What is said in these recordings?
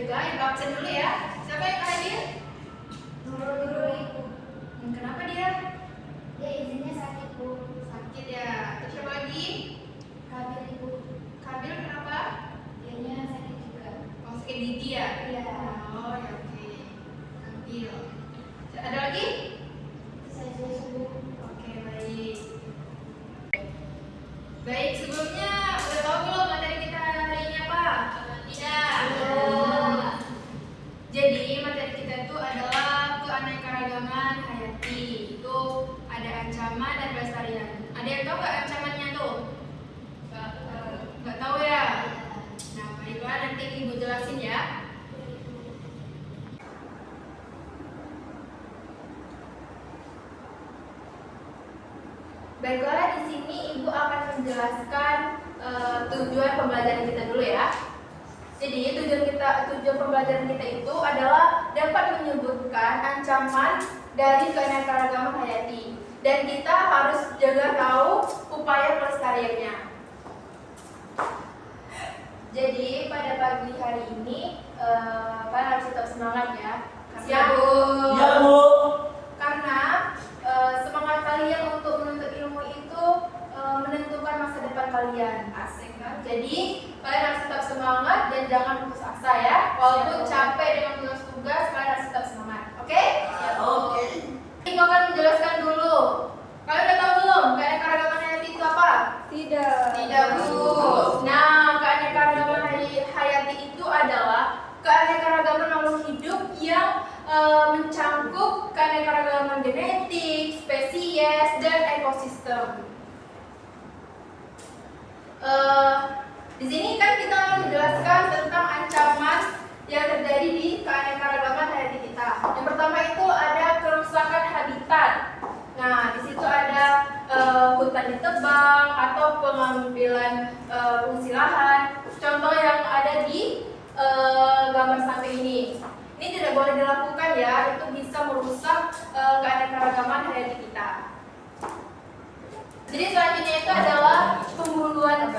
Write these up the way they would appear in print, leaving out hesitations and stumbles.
juga, Ibu absen dulu ya. Siapa yang hadir? Guru Ibu. Kenapa dia? Dia izinnya sakit, Bu. Sakit ya. Terus siapa lagi? Kabil Ibu. Kabil kenapa? Dianya sakit juga. Oh, sakit gigi ya? Iya. Oh ya, oke. Kabil. Ada lagi? Saya Bu. Oke, baik. Baik, sebelumnya udah tahu belum materi kita hari ini apa? Tidak. Belum. Jadi materi kita itu adalah keanekaragaman hayati. Itu ada ancaman dan pelestarian. Ada yang tahu nggak ancamannya tuh? Nggak tahu ya? Nah, baiklah nanti Ibu jelasin ya. Baiklah, di sini Ibu akan menjelaskan tujuan pembelajaran kita dulu ya. Jadi tujuan pembelajaran kita itu adalah dapat menyebutkan ancaman dari keanekaragaman hayati, dan kita harus juga tahu upaya pelestariannya. Jadi pada pagi hari ini kalian harus tetap semangat ya. Siap, Bu. Ya, Bu. Karena semangat kalian untuk menuntut ilmu itu menentukan masa depan kalian. Asik kan? Jadi kalian harus tetap semangat dan jangan putus asa ya. Walaupun capek dengan tugas-tugas, kalian harus tetap semangat. Oke? Oke. Ibu akan menjelaskan dulu. Kalian udah tahu belum keanekaragaman hayati itu apa? Tidak. Tidak, Bu. Nah, keanekaragaman hayati itu adalah keanekaragaman makhluk hidup yang mencangkup keanekaragaman genetik, spesies, dan ekosistem. Di sini kan kita akan menjelaskan tentang ancaman yang terjadi di keanekaragaman hayati kita. Yang pertama itu ada kerusakan habitat. Nah, di situ ada hutan ditebang atau pengambilan fungsi lahan. Contoh yang ada di gambar samping ini. Ini tidak boleh dilakukan ya, itu bisa merusak keanekaragaman hayati kita. Jadi selanjutnya itu adalah pemburuan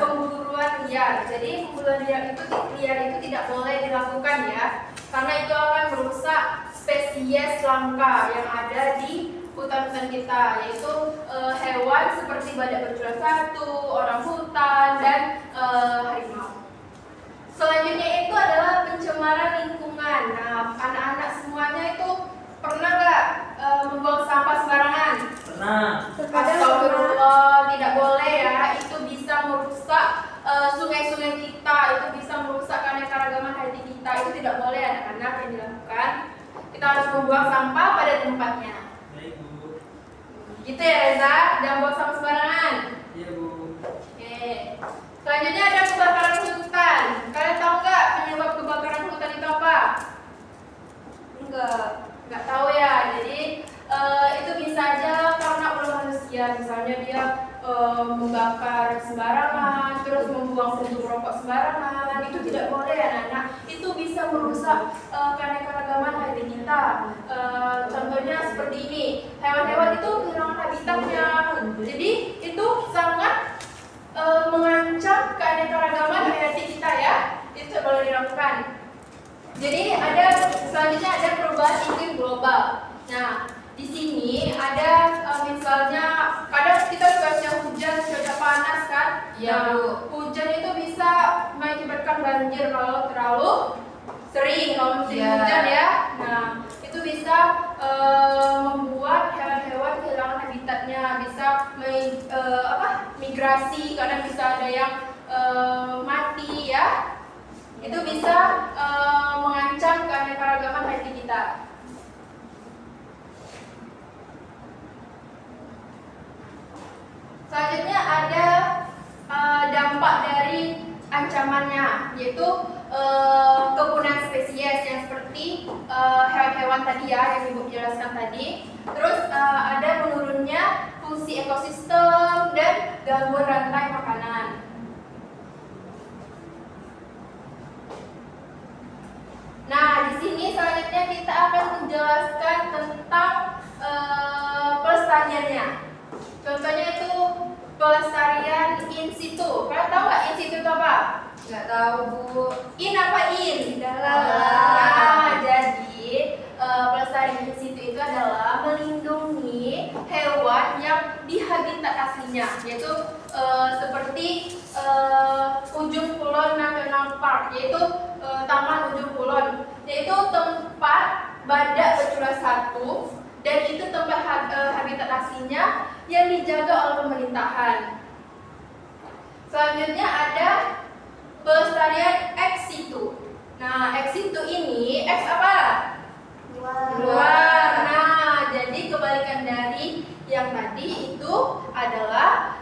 liar. Jadi pemburuan liar itu tidak boleh dilakukan ya, karena itu akan merusak spesies langka yang ada di hutan-hutan kita, yaitu hewan seperti badak bertulang satu, orang hutan, dan harimau. Selanjutnya itu adalah pencemaran lingkungan. Nah, anak-anak semuanya itu pernah nggak membuang sampah sembarangan? Pernah. Astagfirullah, tidak boleh ya. Itu bisa merusak sungai-sungai kita. Itu bisa merusak keanekaragaman hayati kita. Itu tidak boleh anak-anak yang dilakukan. Kita harus membuang sampah pada tempatnya. Baik, Bu. Gitu ya Reza, jangan buang sampah sembarangan. Iya, Bu. Oke. Selanjutnya ada kebakaran hutan. Kalian tahu nggak penyebab kebakaran hutan itu apa? Nggak tahu ya. Jadi itu bisa aja karena ulah manusia. Misalnya dia membakar sembarangan, terus membuang puntung rokok sembarangan. Itu tidak boleh anak-anak. Itu bisa merusak keanekaragaman hayati kita. Contohnya seperti ini. Hewan-hewan itu kehilangan habitatnya. Jadi itu sangat mengancam keanekaragaman hayati kita ya. Itu tidak boleh dilakukan. Jadi selanjutnya ada perubahan iklim global. Nah, di sini ada misalnya kadang kita cuaca hujan, cuaca panas kan? Iya, Bu. Hujan itu bisa mengakibatkan banjir kalau terlalu sering, kalau musim Iya. hujan ya. Nah, itu bisa membuat hewan-hewan kehilangan habitatnya, bisa migrasi, kadang bisa ada yang mati ya. Itu bisa mengancam keanekaragaman hayati kita. Selanjutnya ada dampak dari ancamannya, yaitu kepunahan spesies yang seperti hewan-hewan tadi ya yang Ibu jelaskan tadi. Terus ada menurunnya fungsi ekosistem dan gangguan rantai makanan. Nah, di sini selanjutnya kita akan menjelaskan tentang pelestariannya. Contohnya itu pelestarian in situ. Kalian tahu nggak in situ itu apa? Nggak tahu, Bu. In apa in? Dalam. Nah, jadi pelestarian in situ itu adalah melindungi hewan yang di habitat aslinya, yaitu seperti Ujung Kulon National Park, yaitu Taman Ujung Kulon, yaitu tempat badak bercula satu, dan itu tempat habitat aslinya yang dijaga oleh pemerintahan. Selanjutnya ada pelestarian ex situ. Nah, ex situ ini, ex apa? Luar. Nah, jadi kebalikan dari yang tadi itu adalah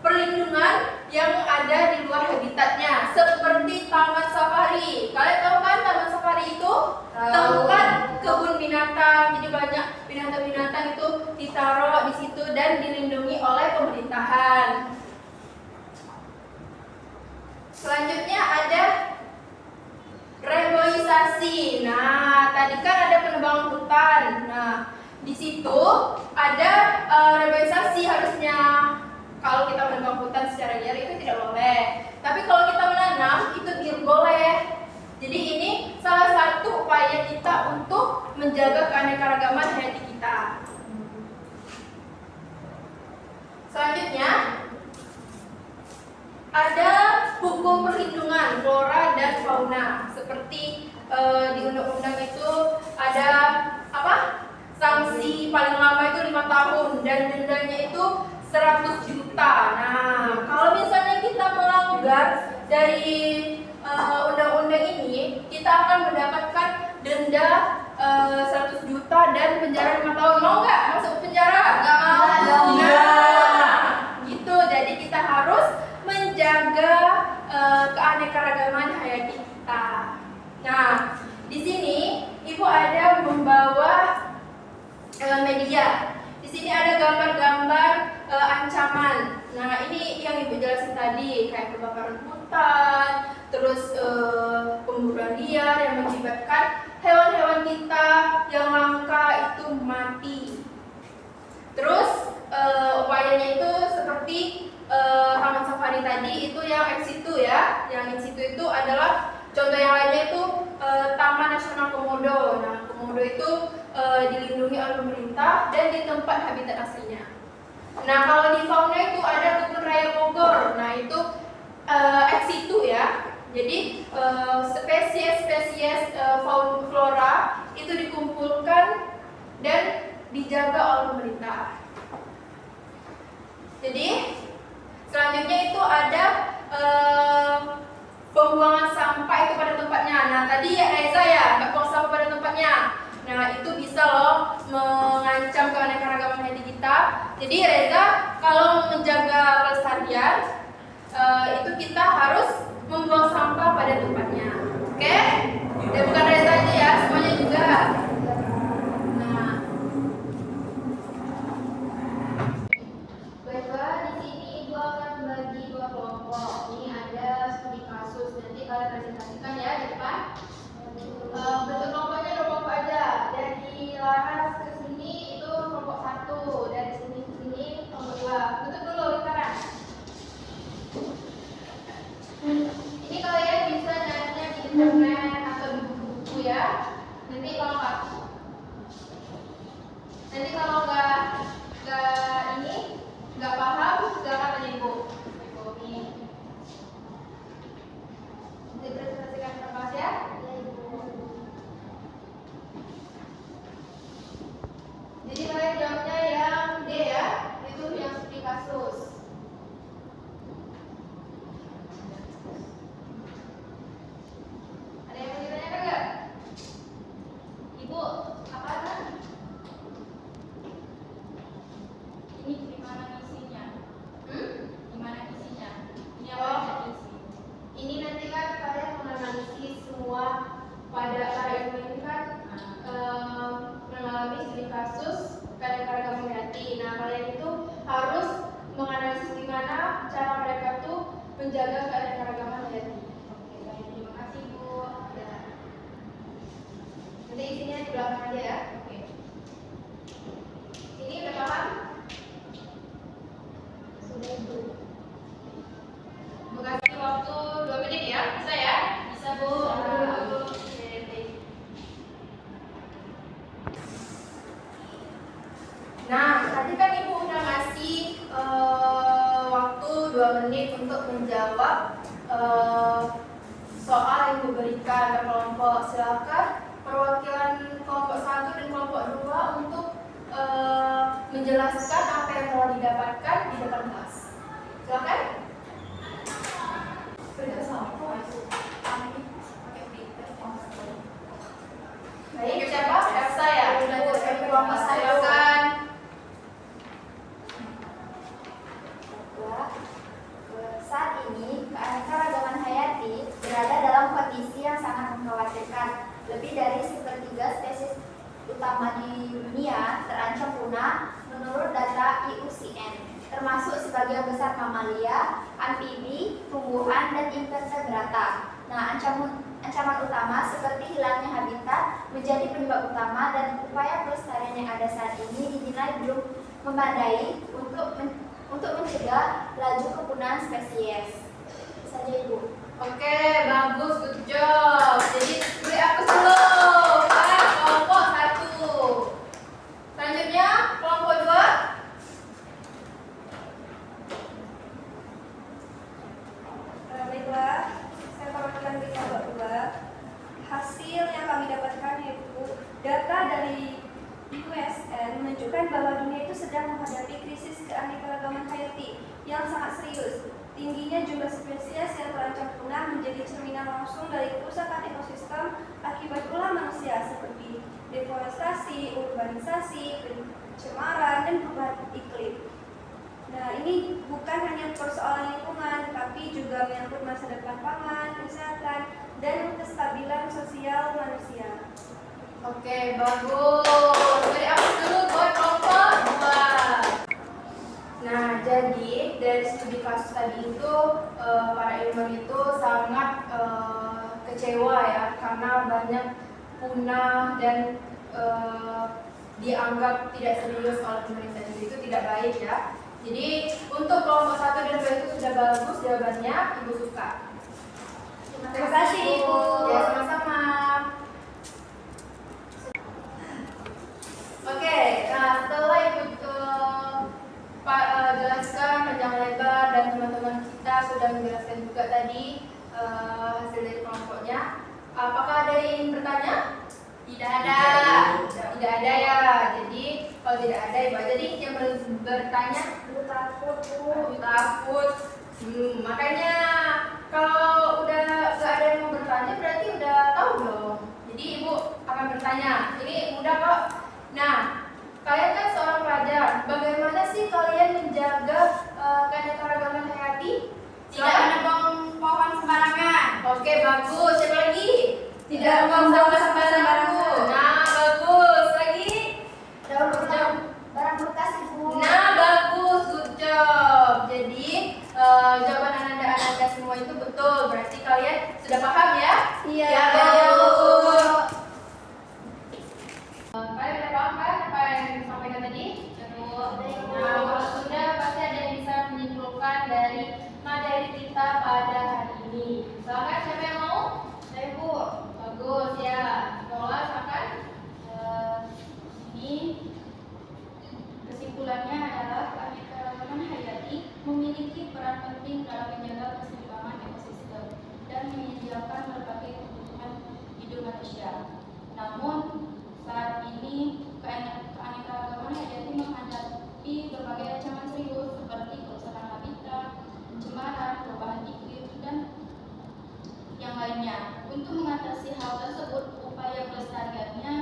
perlindungan yang ada di luar habitatnya, seperti taman safari. Kalian tahu kan taman safari itu? Tempat kebun binatang. Jadi banyak binatang-binatang itu ditaruh di situ dan dilindungi oleh pemerintahan. Selanjutnya ada reboisasi. Nah, tadi kan ada penebangan hutan. Nah, di situ ada reboisasi harusnya. Kalau kita menebang hutan secara liar itu tidak boleh. Tapi kalau kita menanam itu boleh. Jadi ini salah satu upaya kita untuk menjaga keanekaragaman hayati kita. Selanjutnya ada hukum perlindungan flora dan fauna. Seperti di undang-undang itu ada apa? Sanksi paling lama itu 5 tahun dan dendanya itu 100 juta. Nah, kalau misalnya kita melanggar dari undang-undang ini, kita akan mendapatkan denda 100 juta dan penjara 5 tahun. Mau nggak masuk penjara? Nggak mau. Nah, gitu. Jadi kita harus menjaga keanekaragaman hayati kita. Nah, di sini Ibu ada membawa media. Di sini ada gambar-gambar ancaman. Nah, ini yang Ibu jelasin tadi, kayak kebakaran hutan, terus pemburuan liar yang mengakibatkan hewan-hewan kita yang langka itu mati. Terus upayanya itu seperti taman safari tadi itu yang ex situ ya. Yang ex situ itu adalah contoh yang lainnya itu Taman Nasional Komodo. Nah, Komodo itu dilindungi oleh pemerintah dan di tempat habitat aslinya. Nah, kalau di fauna itu ada Kebun Raya Bogor. Nah, itu ex situ ya. Jadi spesies-spesies fauna flora itu dikumpulkan dan dijaga oleh pemerintah. Jadi selanjutnya itu ada pembuangan sampah itu pada tempatnya. Nah, tadi ya Reza ya, nggak buang sampah pada tempatnya. Nah, itu bisa loh mengancam keanekaragaman hayati kita. Jadi Reza, kalau menjaga pelestarian itu kita harus membuang sampah pada tempatnya. Oke? Dan bukan Reza aja ya, semuanya juga. Nah, Baiklah, di sini Ibu akan bagi 2 kelompok. Ini ada studi kasus. Nanti kalian presentasikan ya di depan. bentuk kelompoknya 2 kelompok aja. Dari Laras ke sini itu kelompok 1, dari sini ke sini kelompok 2. Tutup dulu lingkaran. Ini kalian bisa nyarinya di internet atau di buku-buku ya. Nanti kalau nggak paham, silakan tanya Ibu. Ibu ini. Dipresentasikan terpas ya. Jadi kalian jawabnya yang D ya, itu yang studi kasus. Ada yang mau ditanyakan nggak? Ibu, apa kan? Ini gimana isinya? Gimana isinya? Ini apa yang isi? Ini nanti kan kalian menganalisis semua pada ilmu ini kan mengalami studi kasus keanekaragaman hayati. Nah, kalian itu harus menganalisis gimana cara mereka tuh menjaga keanekaragaman hayati. Oke, baik. Terima kasih Bu. Ya. Nanti isinya di belakang aja ya. Oke. Ini udah paham? Sudah Bu. Kasih waktu Nah, tadi kan Ibu udah ngasih waktu 2 menit untuk menjawab soal yang Ibu berikan ke kelompok. Silakan perwakilan kelompok 1 dan kelompok 2 untuk menjelaskan apa yang telah didapatkan di depan kelas. Silakan. Baik, siapa? Elsa ya? Kelompok saya. Silakan. Saat ini, keanekaragaman hayati berada dalam kondisi yang sangat mengkhawatirkan. Lebih dari 1/3 spesies utama di dunia terancam punah menurut data IUCN, termasuk sebagian besar mamalia, amfibi, tumbuhan, dan invertebrata. Nah, ancaman utama seperti hilangnya habitat menjadi penyebab utama, dan upaya pelestarian yang ada saat ini dinilai belum memadai untuk mencegah laju kepunahan spesies. Saja Ibu. Oke, bagus, good job. Jadi beri aku dulu kan kelompok 1. Selanjutnya kelompok 2. Baiklah, saya perwakilan di kelompok 2. Hasil yang kami dapatkan yaitu data dari USN menunjukkan bahwa dunia itu sedang menghadapi krisis keanekaragaman hayati yang sangat serius. Tingginya jumlah spesies yang terancam punah menjadi cerminan langsung dari kerusakan ekosistem akibat ulah manusia seperti deforestasi, urbanisasi, pencemaran, dan perubahan iklim. Nah, ini bukan hanya persoalan lingkungan, tapi juga menyangkut masa depan pangan, kesehatan, dan kestabilan sosial manusia. Oke, bagus. Beri aku dulu buat kelompok 2. Nah, jadi dari studi kasus tadi itu para ilmuwan itu sangat kecewa ya, karena banyak punah dan dianggap tidak serius oleh pemerintah. Jadi itu tidak baik ya. Jadi untuk kelompok 1 dan 2 itu sudah bagus jawabannya, Ibu suka. Terima kasih, Ibu. Ya, sama-sama. Oke, nah setelah Ibu jelaskan panjang lebar dan teman-teman kita sudah menjelaskan juga tadi hasil dari kelompoknya. Apakah ada yang ingin bertanya? Tidak ada. Tidak ada ya. Jadi kalau tidak ada Ibu, jadi yang bertanya takut. Makanya kalau udah nggak ada yang mau bertanya berarti udah tahu dong. Jadi Ibu akan bertanya. Ini mudah kok. Nah, kalian kan seorang pelajar. Bagaimana sih kalian menjaga keanekaragaman hayati? Tidak menebang pohon sembarangan. Oke, bagus. Siapa lagi? Tidak membuang sampah sembarangan. Nah, bagus. Lagi? Daur barang bekas Ibu. Nah, bagus. Good job. Jadi, jawaban Ananda semua itu betul. Berarti kalian sudah paham ya? Iya. Ya, bagus. Kalian udah paham kan apa yang disampaikan tadi? Nah, kalau sudah pasti ada yang bisa menyimpulkan dari materi kita pada hari ini. Silakan siapa yang mau? Saya Bu. Bagus ya. Lola silakan. Ini kesimpulannya adalah keanekaragaman hayati memiliki peran penting dalam menjaga keseimbangan ekosistem dan menyediakan berbagai kebutuhan hidup manusia. Namun saat ini keanekaragaman hayati menghadapi berbagai ancaman serius seperti kerusakan habitat, pencemaran, perubahan iklim, dan yang lainnya. Untuk mengatasi hal tersebut, upaya pelestariannya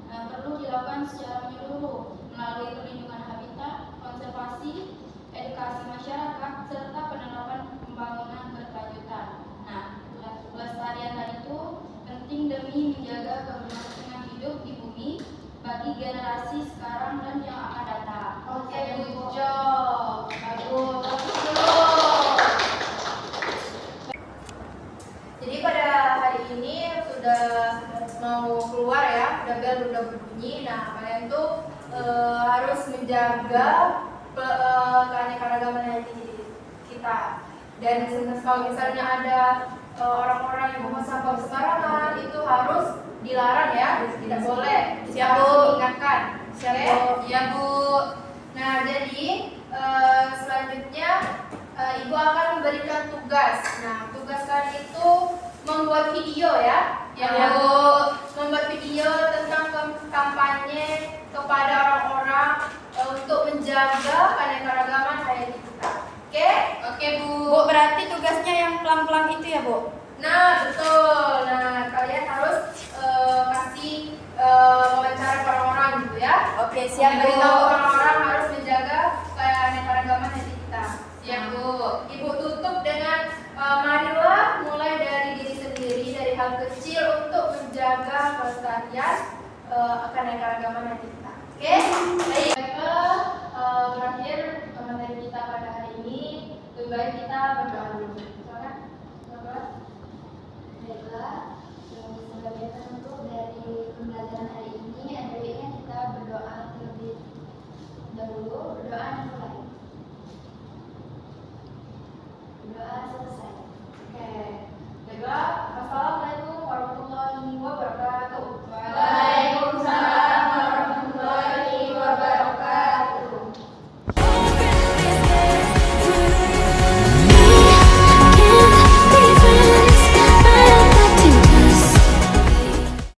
perlu dilakukan secara menyeluruh melalui perlindungan habitat, konservasi, edukasi masyarakat, serta penerapan pembangunan berkelanjutan. Nah, pelestarian tadi itu penting demi menjaga keberlangsungan hidup di bumi bagi generasi sekarang dan yang akan datang. Oke, good job. Bagus. Jadi pada hari ini sudah mau keluar ya, udah bel udah berbunyi. Nah, kalian tuh harus menjaga keanekaragaman hayati kita. Dan kalau misalnya ada orang-orang yang membuang sampah sembarangan, itu harus dilarang ya, tidak boleh. Siap, Bu. Ingatkan. Siap, Bu. Iya, Bu. Ibu akan memberikan tugas. Nah, tugas kalian itu membuat video ya. Ya, Yang Bu. membuat video tentang kampanye kepada orang-orang untuk menjaga keanekaragaman hayati kita. Oke? Oke, Bu. Bu, berarti tugasnya yang pelang-pelang itu ya, Bu? Nah, betul. Nah, kalian harus kasih wawancara ke orang-orang gitu ya. Oke, siap, Bu. Memberitahu orang-orang harus menjaga keanekaragaman hayati kita. Siap, Bu. Ibu tutup dengan marilah mulai dari diri sendiri, dari hal kecil untuk menjaga kelestarian keanekaragaman hayati kita. Oke?